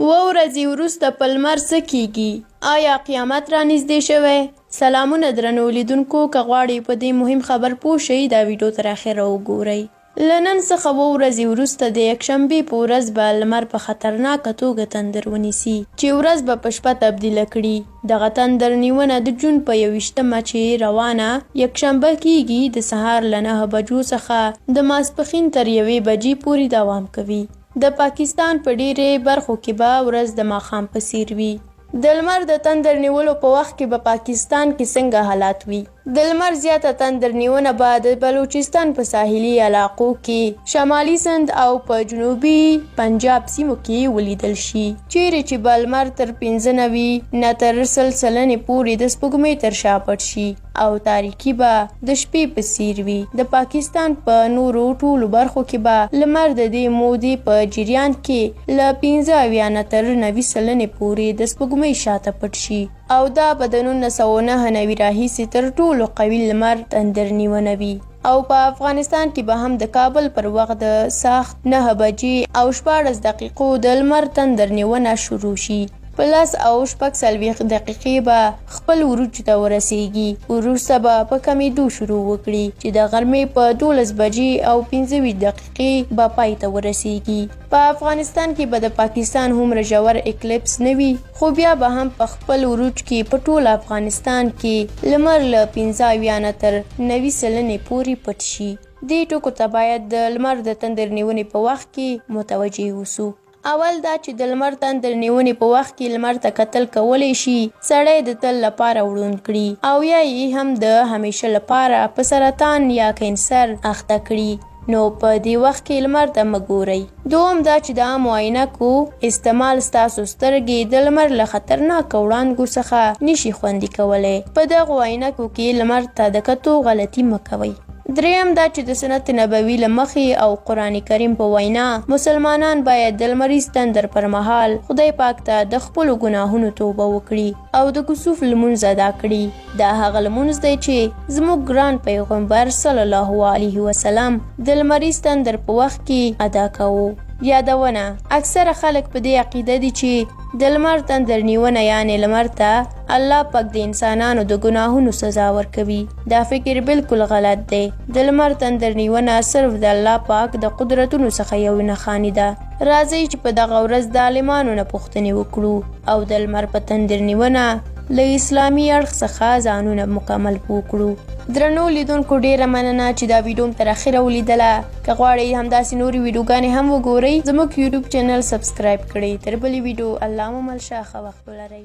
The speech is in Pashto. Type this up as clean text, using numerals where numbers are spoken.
ورځې وروسته په لمر څه کیږي؟ آیا قیامت را نږدې شوی؟ سلامونه درنو لیدونکو، که غواړئ په دې مهم خبر پوه شئ دا ویډیو تر اخره وګورئ. له نن څخه ورځې وروسته د یکشنبې په ورځ به لمر په خطرناکه توګه تندر ونیسي چې ورځ به په شپه تبدیله کړي. دغه تندر نیونه د جون په 21مه چې روانه یکشنبه کیږي د سهار له 9 بجو څخه د ماسپښین تر 1 بجې پورې دوام کوي. د پاکستان په ډیرې برخو کې به ورځ د ماښام په څیر وي. د لمر د تندر نیولو په وخت کې به پاکستان کې څنګه حالات وي؟ د لمر زیاته تندر نیونه به د بلوچستان په ساحلي علاقو کې، شمالي سند او په جنوبي پنجاب سیمو کې ولیدل شي، چیرې چې به لمر تر 95 نه تر 100 سلنې پورې د سپوږمۍ تر شا پټ شي او تاریکي به د شپې په څیر وي. د پاکستان په نورو ټولو برخو کې به لمر د دې مودې په جریان کې له 15 نه تر 90 سلنې پورې د سپوږمۍ شاته پټ شي او دا به د 1999 راهیسې تر ټولو قوي لمر تندر نیونه وي. او په افغانستان کې به هم د کابل پر وخت د ساعت 9 بجې او 14 دقیقو د لمر تندر نیونه شروع شي. په 10 او 40 دقیقې به خپل عروج ته ورسیږي، وروسته به په کمیدو شروع وکړي چې د غرمې په 12 بجې او 15 دقیقې به پای ته ورسیږي. په افغانستان کې به د پاکستان هومره ژور اکلیپس نه وي، خو بیا به هم په خپل عروج کې په ټول افغانستان کې لمر له 15 نه تر 90 سلنې پورې پټ شي. دې ټکو ته باید د لمر د تندر نیونې په وخت کې متوجه اوسو. اول دا چې د لمر تندر نیونې په وخت کې لمر ته کتل کولی شي سړی د تل لپاره وړوند کړي او یا یې هم د همیشه لپاره په سرطان یا کینسر اخته کړي، نو په دې وخت کې لمر ته مه ګورئ. دوم دا چې د عامو عینکو استعمال ستاسو سترګې د لمر له خطرناکو وړانګو څخه نشي خوندي کولی. په دغو عینکو کې لمر ته د کتو غلطي مه کوئ. دریم دا چې د سنت نبوي له مخې او قرآن کریم په وینا مسلمانان باید د لمریز تندر پر مهال خدای پاک ته د خپلو ګناهونو توبه وکړي او د کسوف لمونځ ادا کړي. دا هغه لمونځ دی چې زموږ ګران پیغمبر صلی الله علیه وسلم د لمریز تندر په وخت کې ادا کوو. یادونه: اکثره خلک په دې عقیده دي چې د لمر تندر نیونه یعنی لمر ته الله پاک د انسانانو د ګناهونو سزا ورکوي. دا فکر بالکل غلط دی. د لمر تندر نیونه صرف د الله پاک د قدرتونو څخه یو نښانه ده. راځئ چې په دغه ورځ د عالمانو نه پوښتنې وکړو او د لمر په تندر نیونه له اسلامي اړخ څخه ځانونه مکمل وکړو. درنو لیدونکو، ډیره مننه چې دا ویډیو تر اخره ولیدله. که غواړئ همداسې نورې ویډیوګانې هم وګورئ، زموږ یوټیوب چینل سبسکرایب کړئ. تر بلې ویډیو الله مو مل شه، ښه وخت ولرئ.